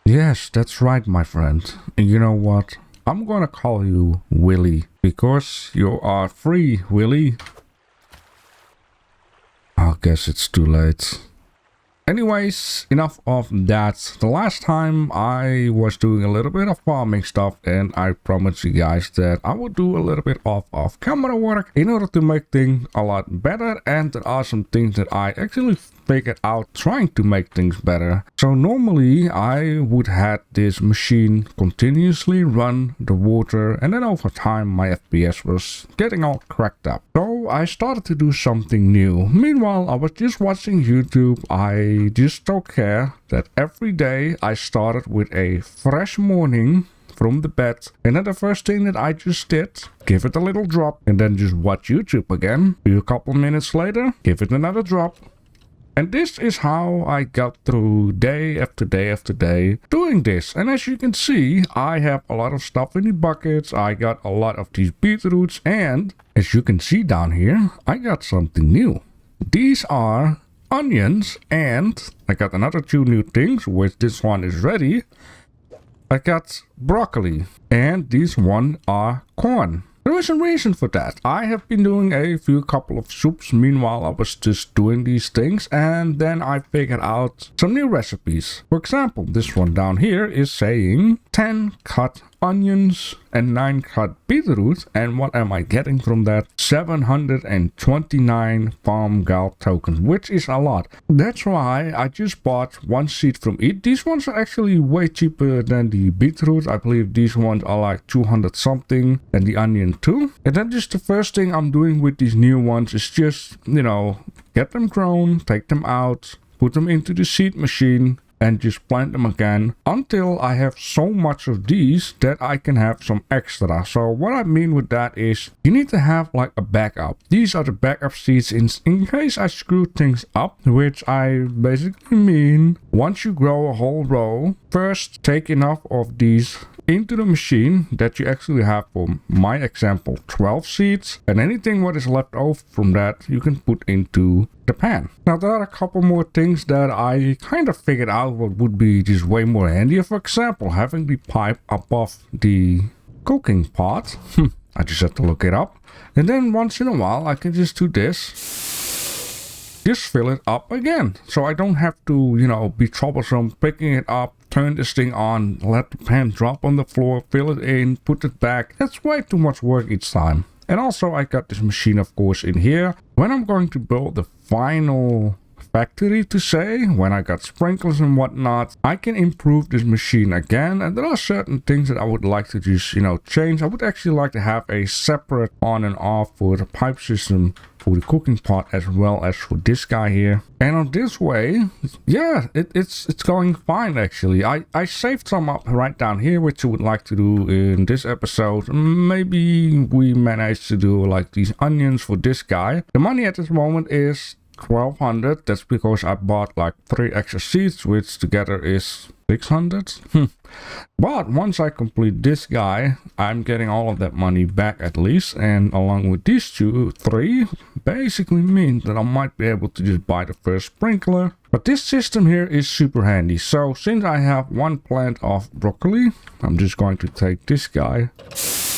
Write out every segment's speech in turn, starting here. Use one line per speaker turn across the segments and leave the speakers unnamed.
Yes, that's right, my friend. And you know what? I'm gonna call you Willy because you are free, Willy. I guess it's too late. Anyways, enough of that. The last time I was doing a little bit of farming stuff, and I promised you guys that I would do a little bit of camera work in order to make things a lot better. And there are some things that I actually figured out trying to make things better. So normally I would have this machine continuously run the water, and then over time my FPS was getting all cracked up. So I started to do something new. Meanwhile, I was just watching YouTube. I just don't care that every day I started with a fresh morning from the bed, and then the first thing that I just did, give it a little drop, and then just watch YouTube again. A couple minutes later, give it another drop. And this is how I got through day after day after day doing this. And as you can see, I have a lot of stuff in the buckets. I got a lot of these beetroots, and as you can see down here, I got something new. These are onions, and I got another two new things, which this one is ready. I got broccoli, and these one are corn. There is a reason for that. I have been doing a couple of soups. Meanwhile, I was just doing these things, and then I figured out some new recipes. For example, this one down here is saying 10 cut onions and 9 cut beetroot, and what am I getting from that? 729 farm gal tokens, which is a lot. That's why I just bought one seed from each. These ones are actually way cheaper than the beetroot. I believe these ones are like 200 something, and the onion too. And then just the first thing I'm doing with these new ones is just, get them grown, take them out, put them into the seed machine, and just plant them again until I have so much of these that I can have some extra. So what I mean with that is you need to have like a backup. These are the backup seeds in case I screw things up, which I basically mean once you grow a whole row, first take enough of these into the machine that you actually have, for my example, 12 seeds, and anything what is left over from that you can put into the pan. Now there are a couple more things that I kind of figured out what would be just way more handy. For example, having the pipe above the cooking pot. I just had to look it up, and then once in a while I can just do this, just fill it up again, so I don't have to be troublesome picking it up, turn this thing on, let the pan drop on the floor, fill it in, put it back. That's way too much work each time. And also I got this machine, of course, in here. When I'm going to build the final factory, to say, when I got sprinklers and whatnot, I can improve this machine again. And there are certain things that I would like to just, change. I would actually like to have a separate on and off for the pipe system for the cooking pot, as well as for this guy here. And on this way, yeah, it's going fine actually. I saved some up right down here, which I would like to do in this episode. Maybe we manage to do like these onions for this guy. The money at this moment is 1200. That's because I bought like 3 extra seeds, which together is 600. But once I complete this guy, I'm getting all of that money back at least, and along with these 3 basically means that I might be able to just buy the first sprinkler. But this system here is super handy. So since I have 1 plant of broccoli, I'm just going to take this guy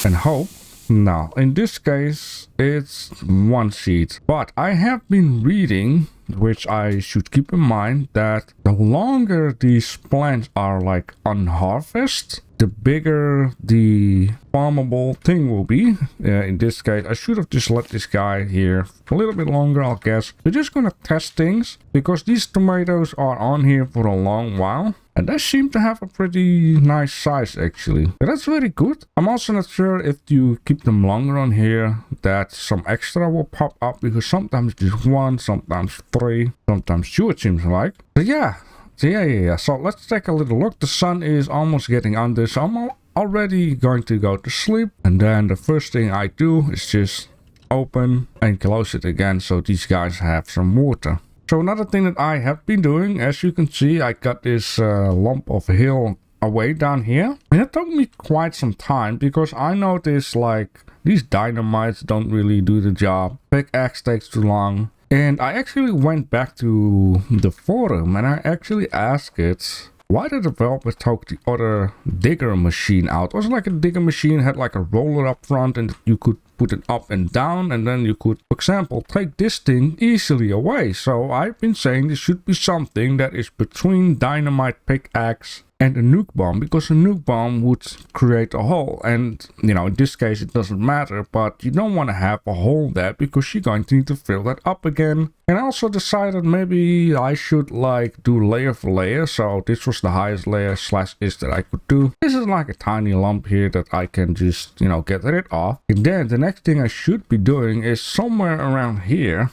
and hope. Now, in this case, it's 1 seed. But I have been reading, which I should keep in mind, that the longer these plants are like unharvested, the bigger the farmable thing will be. In this case, I should have just let this guy here for a little bit longer, I guess. We're just gonna test things, because these tomatoes are on here for a long while. And they seem to have a pretty nice size actually. But that's very good. I'm also not sure if you keep them longer on here that some extra will pop up, because sometimes just 1, sometimes 3, sometimes 2 it seems like. But yeah. So let's take a little look. The sun is almost getting under, so I'm already going to go to sleep. And then the first thing I do is just open and close it again, so these guys have some water. So another thing that I have been doing, as you can see, I got this lump of hill away down here. And it took me quite some time, because I noticed like these dynamites don't really do the job. Pickaxe takes too long. And I actually went back to the forum and I actually asked it why the developer took the other digger machine out. It was like a digger machine, had like a roller up front and you could put it up and down, and then you could, for example, take this thing easily away. So I've been saying this should be something that is between dynamite pickaxe and a nuke bomb, because a nuke bomb would create a hole, and you know, in this case it doesn't matter, but you don't want to have a hole there because you're going to need to fill that up again. And I also decided maybe I should like do layer for layer, so this was the highest layer /is that I could do. This is like a tiny lump here that I can just, you know, get rid of. And then the next thing I should be doing is somewhere around here,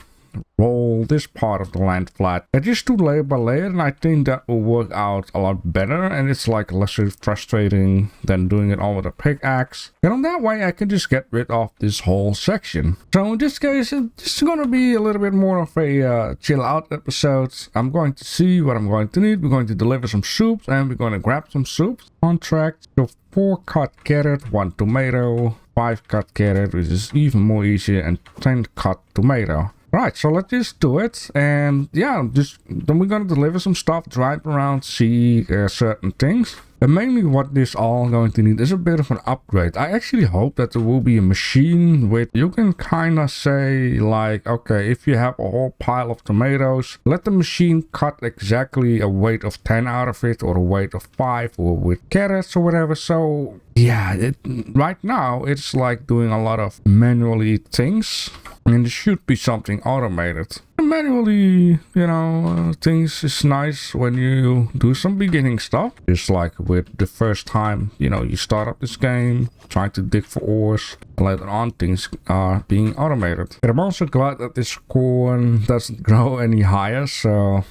roll this part of the land flat and just do layer by layer, and I think that will work out a lot better, and it's like less frustrating than doing it all with a pickaxe. And on that way I can just get rid of this whole section. So in this case it's gonna be a little bit more of a chill out episode. I'm going to see what I'm going to need. We're going to deliver some soups, and we're going to grab some soups. Contract, so 4 cut carrot, 1 tomato, 5 cut carrot, which is even more easier, and 10 cut tomato. Right, so let's just do it, and yeah, then we're gonna deliver some stuff, drive around, see certain things. And mainly what this all going to need is a bit of an upgrade. I actually hope that there will be a machine with, you can kind of say like, okay, if you have a whole pile of tomatoes, let the machine cut exactly a weight of 10 out of it, or a weight of 5, or with carrots or whatever. So yeah, right now it's like doing a lot of manually things, and it should be something automated. Manually, you know, things is nice when you do some beginning stuff, just like with the first time, you know, you start up this game, trying to dig for ores, and later on things are being automated. And I'm also glad that this corn doesn't grow any higher, so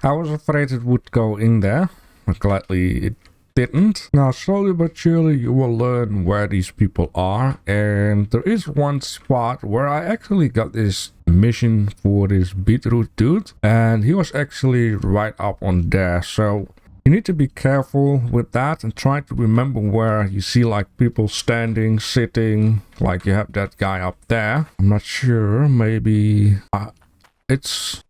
I was afraid it would go in there, but gladly it didn't. Now slowly but surely you will learn where these people are, and there is one spot where I actually got this mission for this beetroot dude, and he was actually right up on there. So you need to be careful with that and try to remember where you see like people standing, sitting, like you have that guy up there. I'm not sure, maybe it's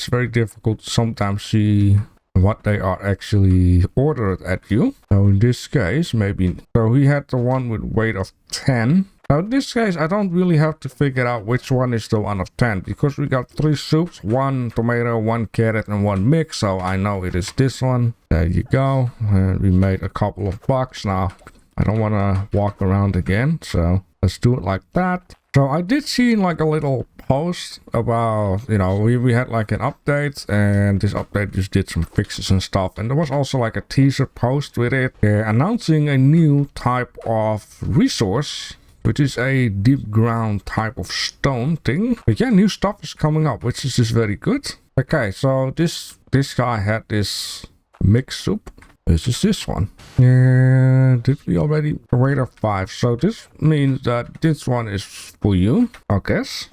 very difficult to sometimes see what they are actually ordered at you. So in this case, maybe, so he had the one with weight of 10. Now in this case, I don't really have to figure out which one is the one of 10, because we got 3 soups, 1 tomato, 1 carrot, and 1 mix, so I know it is this one. There you go. And we made a couple of bucks. Now I don't want to walk around again, so let's do it like that. So I did see like a little post about, you know, we had like an update, and this update just did some fixes and stuff, and there was also like a teaser post with it announcing a new type of resource, which is a deep ground type of stone thing. But yeah, new stuff is coming up, which is just very good. Okay, so this guy had this mixed soup. This is this one. And did we already rate of 5? So this means that this one is for you, I guess.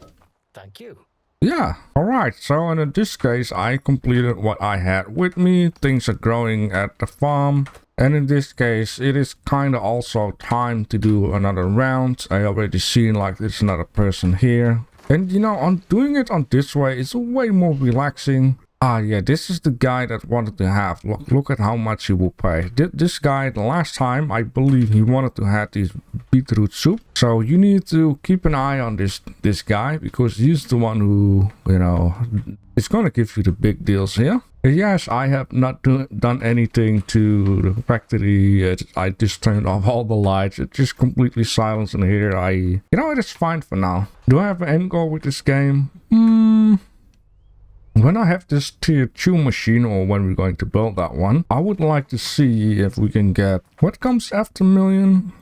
Thank you.
Yeah, alright, so in this case I completed what I had with me. Things are growing at the farm, and in this case it is kind of also time to do another round. I already seen like there's another person here, and you know, on doing it on this way it's way more relaxing. Ah, yeah, this is the guy that wanted to have. Look at how much he will pay. This guy, the last time, I believe he wanted to have this beetroot soup. So you need to keep an eye on this guy, because he's the one who, you know, is going to give you the big deals here. And yes, I have not done anything to the factory. I just turned off all the lights. It's just completely silent in here. You know, it is fine for now. Do I have an end goal with this game? When I have this tier 2 machine, or when we're going to build that one, I would like to see if we can get what comes after billion,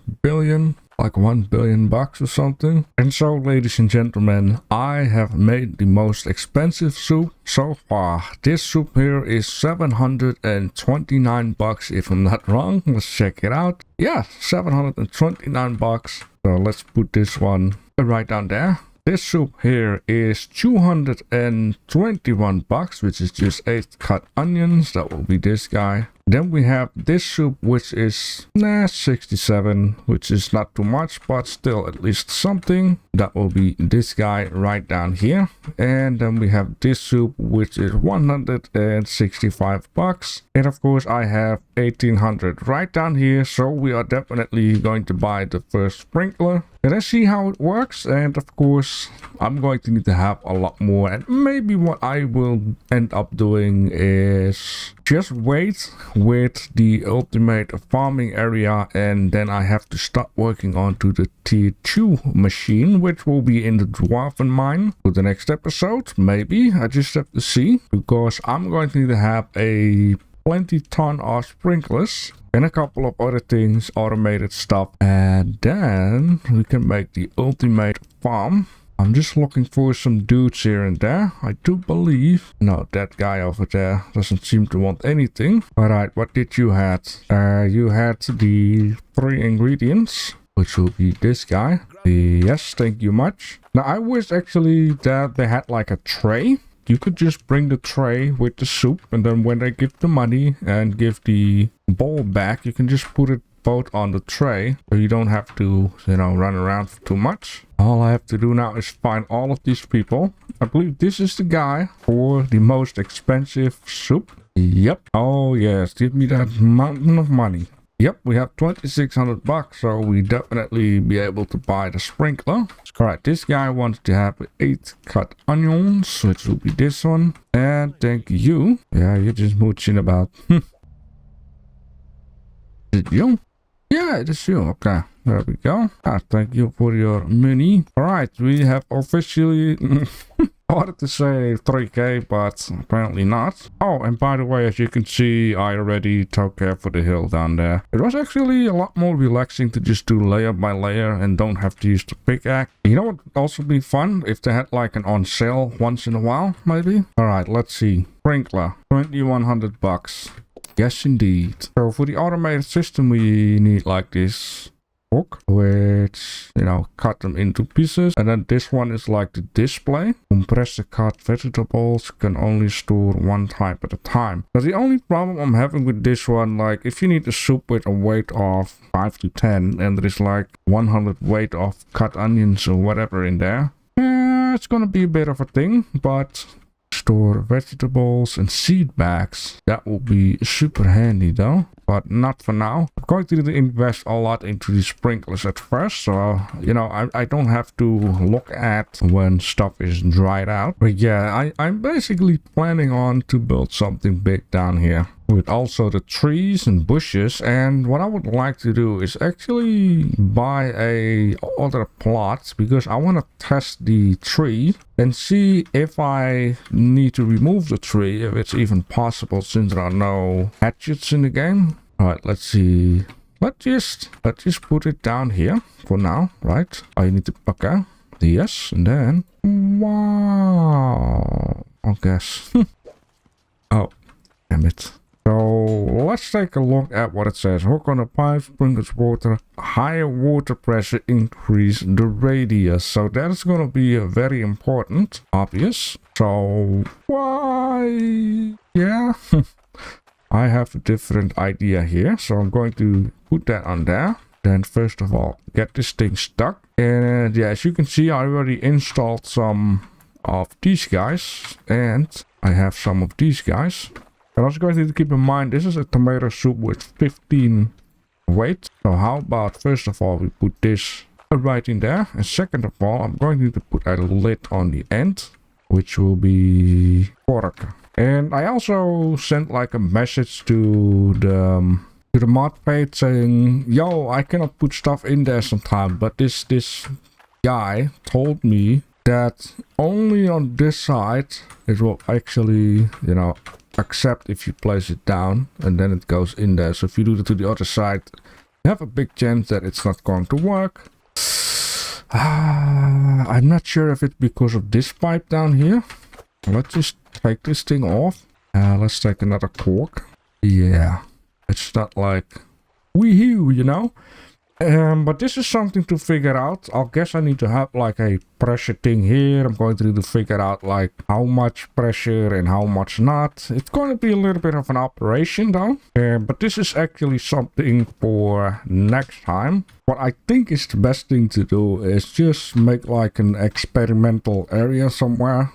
like 1 billion bucks or something. And so, ladies and gentlemen, I have made the most expensive soup so far. This soup here is 729 bucks, if I'm not wrong. Let's check it out. Yeah, 729 bucks. So let's put this one right down there. This soup here is 221 bucks, which is just 8 cut onions. That will be this guy. Then we have this soup, which is 67, which is not too much, but still at least something. That will be this guy right down here. And then we have this soup, which is 165 bucks. And of course I have 1800 right down here. So we are definitely going to buy the first sprinkler. And let's see how it works. And of course I'm going to need to have a lot more. And maybe what I will end up doing is just wait with the ultimate farming area, and then I have to start working on to the tier 2 machine, which will be in the dwarven mine for the next episode. Maybe I just have to see, because I'm going to need to have a plenty ton of sprinklers and a couple of other things, automated stuff, and then we can make the ultimate farm. I'm just looking for some dudes here and there. I do believe... No, that guy over there doesn't seem to want anything. Alright, what did you have? You had the 3 ingredients, which will be this guy. Yes, thank you much. Now, I wish actually that they had like a tray. You could just bring the tray with the soup, and then when they give the money and give the bowl back, you can just put it both on the tray, so you don't have to, you know, run around for too much. All I have to do now is find all of these people. I believe this is the guy for the most expensive soup. Yep. Oh yes, give me that mountain of money. Yep, we have 2600 bucks, so we definitely be able to buy the sprinkler. Alright, this guy wants to have 8 cut onions, which will be this one. And thank you. Yeah, you're just mooching about. Is it you? Yeah, it is you. Okay, there we go. Thank you for your money. Alright, we have officially... I wanted to say 3k, but apparently not. Oh, and by the way, as you can see, I already took care for the hill down there. It was actually a lot more relaxing to just do layer by layer and don't have to use the pickaxe. You know what would also be fun? If they had like an on sale once in a while, maybe? Alright, let's see. Sprinkler, 2100 bucks. Yes, indeed. So for the automated system, we need like this hook, which, you know, cut them into pieces. And then this one is like the display. Compress the cut vegetables, can only store 1 type at a time. But the only problem I'm having with this one, like if you need a soup with a weight of 5 to 10 and there is like 100 weight of cut onions or whatever in there, it's gonna be a bit of a thing. But store vegetables and seed bags, that will be super handy though, but not for now. I'm going to need to invest a lot into the sprinklers at first, so you know, I don't have to look at when stuff is dried out. But yeah, I'm basically planning on to build something big down here with also the trees and bushes. And what I would like to do is actually buy a other plot, because I want to test the tree and see if I need to remove the tree, if it's even possible, since there are no hatchets in the game. All right, let's see. Let's just put it down here for now, right? I need to, okay, yes, and then wow, I guess. Oh, damn it. So let's take a look at what it says. Hook on a pipe, sprinkles water, higher water pressure, increase the radius. So that is going to be very important, obvious. So why? Yeah, I have a different idea here. So I'm going to put that on there. Then first of all, get this thing stuck. And yeah, as you can see, I already installed some of these guys, and I have some of these guys. And also going to keep in mind, this is a tomato soup with 15 weight. So how about first of all, we put this right in there. And second of all, I'm going to put a lid on the end, which will be pork. And I also sent like a message to the mod page saying, yo, I cannot put stuff in there sometime, but this guy told me that only on this side it will actually, you know, accept if you place it down, and then it goes in there. So if you do it to the other side, you have a big chance that it's not going to work. I'm not sure if it's because of this pipe down here. Let's just take this thing off. Let's take another cork. Yeah, it's not like wee-hoo, you know. But this is something to figure out. I guess I need to have like a pressure thing here. I'm going to need to figure out like how much pressure and how much not. It's going to be a little bit of an operation though. But this is actually something for next time. What I think is the best thing to do is just make like an experimental area somewhere.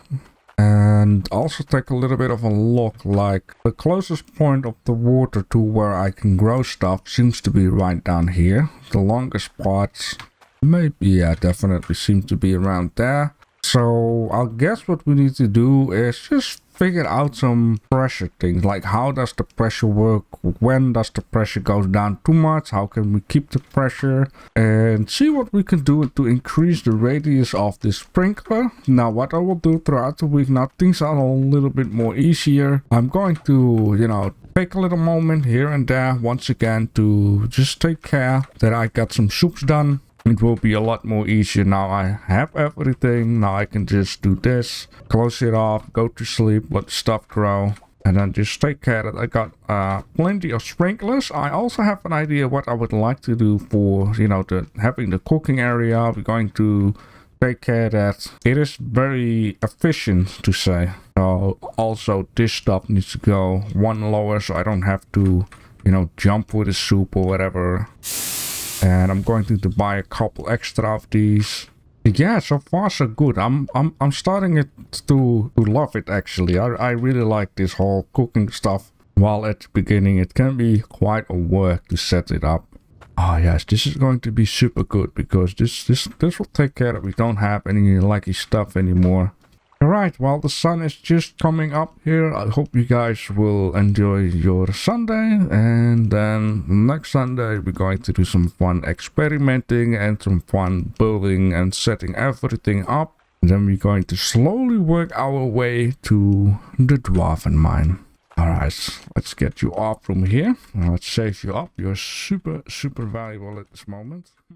And also take a little bit of a look, like the closest point of the water to where I can grow stuff seems to be right down here. The longest spots, maybe, yeah, definitely seems to be around there. So I guess what we need to do is just figure out some pressure things, like how does the pressure work, when does the pressure go down too much, how can we keep the pressure, and see what we can do to increase the radius of this sprinkler. Now what I will do throughout the week, now things are a little bit more easier. I'm going to, you know, take a little moment here and there once again to just take care that I got some soups done. It will be a lot more easier now. I have everything. Now I can just do this, close it off, go to sleep, let the stuff grow, and then just take care that I got plenty of sprinklers. I also have an idea what I would like to do for, you know, having the cooking area. We're going to take care that it is very efficient to say. So also this stuff needs to go one lower so I don't have to, you know, jump for the soup or whatever. And I'm going to buy a couple extra of these. Yeah, so far so good. I'm starting to love it actually. I really like this whole cooking stuff. While at the beginning it can be quite a work to set it up. Oh yes, this is going to be super good because this will take care that we don't have any laggy stuff anymore. Alright, well the sun is just coming up here. I hope you guys will enjoy your Sunday, and then next Sunday we're going to do some fun experimenting and some fun building and setting everything up. And then we're going to slowly work our way to the Dwarven mine. Alright, let's get you off from here. Let's save you up. You're super valuable at this moment.